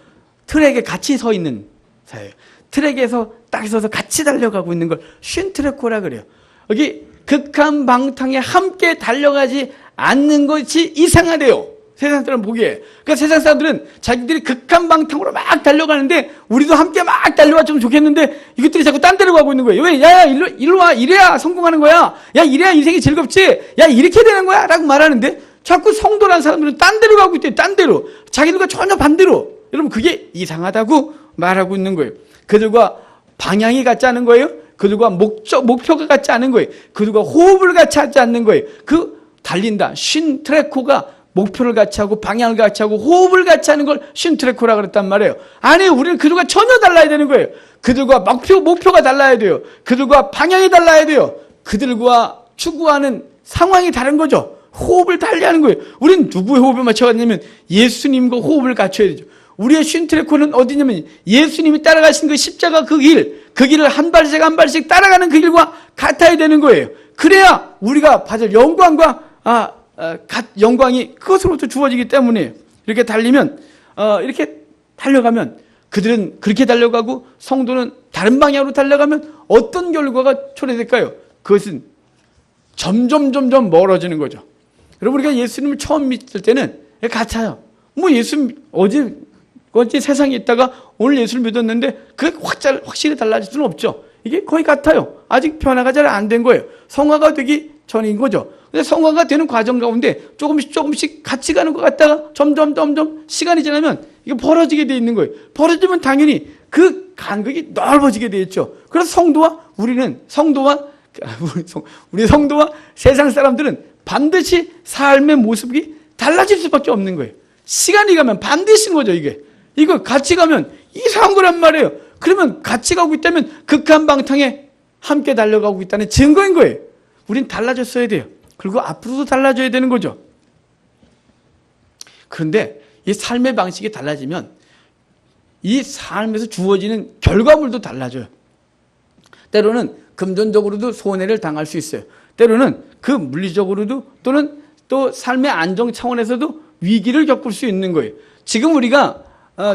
트랙에 같이 서 있는 사예요. 트랙에서 딱 서서 같이 달려가고 있는 걸 쉰트레코라 그래요. 여기 극한 방탕에 함께 달려가지 않는 것이 이상하대요. 세상 사람 보기에. 그러니까 세상 사람들은 자기들이 극한 방탕으로 막 달려가는데 우리도 함께 막 달려왔으면 좋겠는데 이것들이 자꾸 딴 데로 가고 있는 거예요. 왜? 야, 일로 와. 이래야 성공하는 거야. 야, 이래야 인생이 즐겁지. 야, 이렇게 되는 거야. 라고 말하는데 자꾸 성도라는 사람들은 딴 데로 가고 있대요. 딴 데로. 자기들과 전혀 반대로. 여러분, 그게 이상하다고 말하고 있는 거예요. 그들과 방향이 같지 않은 거예요. 그들과 목표가 같지 않은 거예요. 그들과 호흡을 같이 하지 않는 거예요. 달린다. 쉰트레코가 목표를 같이 하고 방향을 같이 하고 호흡을 같이 하는 걸 쉰트레코라 그랬단 말이에요. 아니, 우리는 그들과 전혀 달라야 되는 거예요. 그들과 목표가 달라야 돼요. 그들과 방향이 달라야 돼요. 그들과 추구하는 상황이 다른 거죠. 호흡을 달리하는 거예요. 우리는 누구의 호흡에 맞춰갔냐면 예수님과 호흡을 갖춰야 되죠. 우리의 쉰트레코는 어디냐면 예수님이 따라가신 그 십자가 그 길을 한 발씩 한 발씩 따라가는 그 길과 같아야 되는 거예요. 그래야 우리가 받을 영광과 영광이 그것으로부터 주어지기 때문에 이렇게 이렇게 달려가면 그들은 그렇게 달려가고 성도는 다른 방향으로 달려가면 어떤 결과가 초래될까요? 그것은 점점 멀어지는 거죠. 여러분, 우리가 예수님을 처음 믿을 때는 같아요. 어제 세상에 있다가 오늘 예수를 믿었는데 그게 확실히 달라질 수는 없죠. 이게 거의 같아요. 아직 변화가 잘 안 된 거예요. 성화가 되기 전인 거죠. 근데 성화가 되는 과정 가운데 조금씩 같이 가는 것 같다가 점점 시간이 지나면 이게 벌어지게 돼 있는 거예요. 벌어지면 당연히 그 간극이 넓어지게 돼 있죠. 그래서 우리 성도와 세상 사람들은 반드시 삶의 모습이 달라질 수밖에 없는 거예요. 시간이 가면 반드시인 거죠, 이거 같이 가면 이상한 거란 말이에요. 그러면 같이 가고 있다면 극한 방탕에 함께 달려가고 있다는 증거인 거예요. 우린 달라졌어야 돼요. 그리고 앞으로도 달라져야 되는 거죠. 그런데 이 삶의 방식이 달라지면 이 삶에서 주어지는 결과물도 달라져요. 때로는 금전적으로도 손해를 당할 수 있어요. 때로는 그 물리적으로도 또는 또 삶의 안정 차원에서도 위기를 겪을 수 있는 거예요. 지금 우리가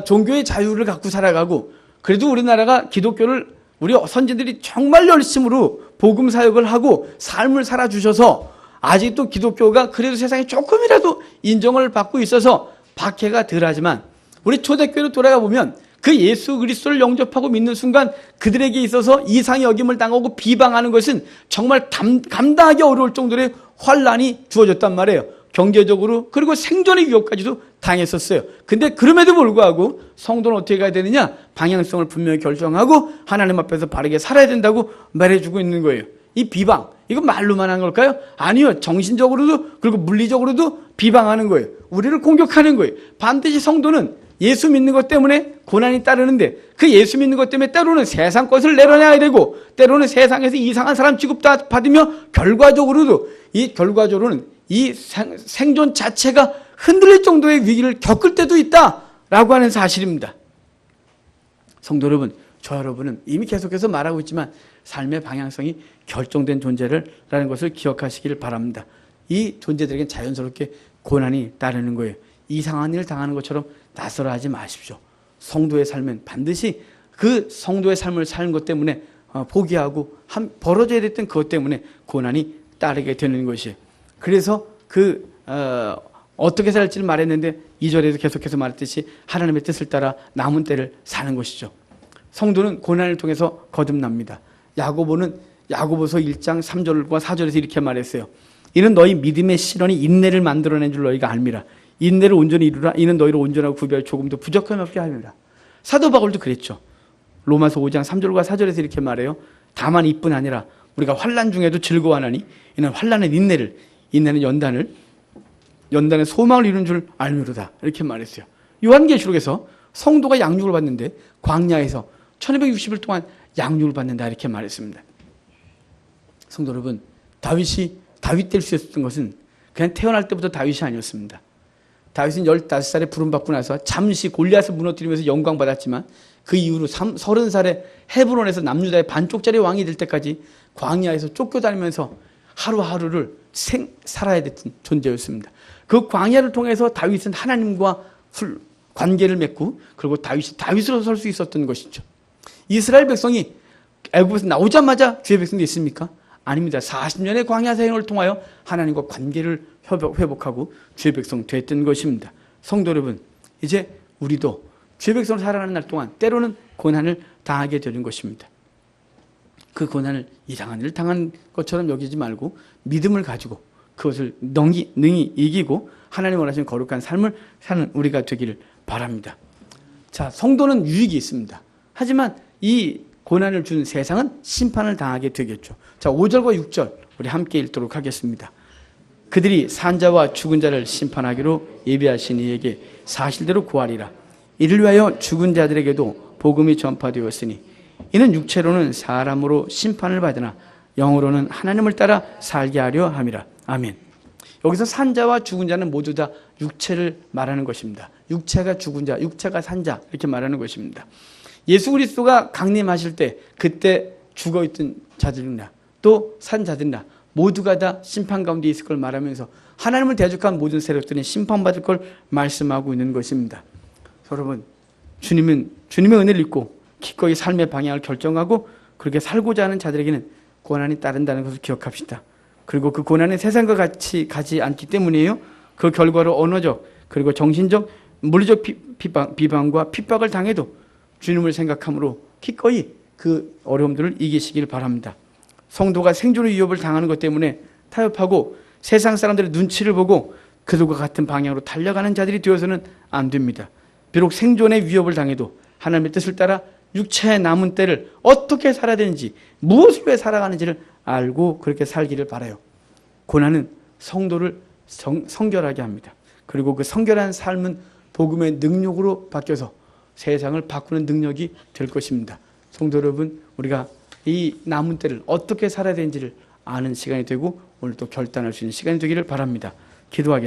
종교의 자유를 갖고 살아가고, 그래도 우리나라가 기독교를 우리 선진들이 정말 열심으로 복음 사역을 하고 삶을 살아주셔서 아직도 기독교가 그래도 세상에 조금이라도 인정을 받고 있어서 박해가 덜하지만, 우리 초대교회로 돌아가 보면 그 예수 그리스도를 영접하고 믿는 순간 그들에게 있어서 이상의 여김을 당하고 비방하는 것은 정말 감당하기 어려울 정도의 환란이 주어졌단 말이에요. 경제적으로, 그리고 생존의 위협까지도 당했었어요. 근데 그럼에도 불구하고 성도는 어떻게 가야 되느냐? 방향성을 분명히 결정하고 하나님 앞에서 바르게 살아야 된다고 말해주고 있는 거예요. 이 비방, 이거 말로만 한 걸까요? 아니요. 정신적으로도 그리고 물리적으로도 비방하는 거예요. 우리를 공격하는 거예요. 반드시 성도는 예수 믿는 것 때문에 고난이 따르는데 그 예수 믿는 것 때문에 때로는 세상 것을 내려놔야 되고 때로는 세상에서 이상한 사람 취급받으며 결과적으로는 이 생존 자체가 흔들릴 정도의 위기를 겪을 때도 있다라고 하는 사실입니다. 성도 여러분, 저 여러분은 이미 계속해서 말하고 있지만 삶의 방향성이 결정된 존재라는 것을 기억하시기를 바랍니다. 이 존재들에겐 자연스럽게 고난이 따르는 거예요. 이상한 일을 당하는 것처럼 낯설어하지 마십시오. 성도의 삶은 반드시 그 성도의 삶을 사는 것 때문에 포기하고 벌어져야 됐던 그것 때문에 고난이 따르게 되는 것이에요. 그래서 어떻게 살지를 말했는데 2절에도 계속해서 말했듯이 하나님의 뜻을 따라 남은 때를 사는 것이죠. 성도는 고난을 통해서 거듭납니다. 야고보서 1장 3절과 4절에서 이렇게 말했어요. 이는 너희 믿음의 실현이 인내를 만들어낸 줄 너희가 알미라. 인내를 온전히 이루라. 이는 너희를 온전하고 구비할 조금도 부족함이 없게 하리라. 사도 바울도 그랬죠. 로마서 5장 3절과 4절에서 이렇게 말해요. 다만 이뿐 아니라 우리가 환난 중에도 즐거워하나니 이는 환난은 인내는 연단은 소망을 이루는 줄 알미로다. 이렇게 말했어요. 요한계시록에서 성도가 양육을 받는데 광야에서 1260일 동안 양육을 받는다 이렇게 말했습니다. 성도 여러분, 다윗 될 수 있었던 것은 그냥 태어날 때부터 다윗이 아니었습니다. 다윗은 15살에 부름받고 나서 잠시 골리앗을 무너뜨리면서 영광받았지만 그 이후로 30살에 헤브론에서 남유다의 반쪽짜리 왕이 될 때까지 광야에서 쫓겨다니면서 하루하루를 살아야 됐던 존재였습니다. 그 광야를 통해서 다윗은 하나님과 관계를 맺고 그리고 다윗으로 설 수 있었던 것이죠. 이스라엘 백성이 애굽에서 나오자마자 주의 백성도 있습니까? 아닙니다. 40년의 광야 생활을 통하여 하나님과 관계를 회복하고 주의 백성 됐던 것입니다. 성도 여러분, 이제 우리도 주의 백성으로 살아가는 날 동안 때로는 고난을 당하게 되는 것입니다. 그 고난을 이상한 일을 당한 것처럼 여기지 말고 믿음을 가지고 그것을 능히 이기고 하나님 원하시는 거룩한 삶을 사는 우리가 되기를 바랍니다. 자, 성도는 유익이 있습니다. 하지만 이 고난을 준 세상은 심판을 당하게 되겠죠. 자, 5절과 6절 우리 함께 읽도록 하겠습니다. 그들이 산자와 죽은 자를 심판하기로 예비하신 이에게 사실대로 구하리라. 이를 위하여 죽은 자들에게도 복음이 전파되었으니 이는 육체로는 사람으로 심판을 받으나 영으로는 하나님을 따라 살게 하려 함이라. 아멘. 여기서 산자와 죽은 자는 모두 다 육체를 말하는 것입니다. 육체가 죽은 자, 육체가 산자 이렇게 말하는 것입니다. 예수 그리스도가 강림하실 때 그때 죽어있던 자들이나 또 산 자들이나 모두가 다 심판 가운데 있을 걸 말하면서 하나님을 대적한 모든 세력들은 심판받을 걸 말씀하고 있는 것입니다. 여러분, 주님의 은혜를 입고 기꺼이 삶의 방향을 결정하고 그렇게 살고자 하는 자들에게는 고난이 따른다는 것을 기억합시다. 그리고 그 고난은 세상과 같이 가지 않기 때문이에요. 그 결과로 언어적 그리고 정신적 물리적 비방과 핍박을 당해도 주님을 생각함으로 기꺼이 그 어려움들을 이기시길 바랍니다. 성도가 생존의 위협을 당하는 것 때문에 타협하고 세상 사람들의 눈치를 보고 그들과 같은 방향으로 달려가는 자들이 되어서는 안 됩니다. 비록 생존의 위협을 당해도 하나님의 뜻을 따라 육체의 남은 때를 어떻게 살아야 되는지 무엇을 위해 살아가는지를 알고 그렇게 살기를 바라요. 고난은 성도를 성결하게 합니다. 그리고 그 성결한 삶은 복음의 능력으로 바뀌어서 세상을 바꾸는 능력이 될 것입니다. 성도 여러분, 우리가 이 남은 때를 어떻게 살아야 되는지를 아는 시간이 되고 오늘 또 결단할 수 있는 시간이 되기를 바랍니다. 기도하겠습니다.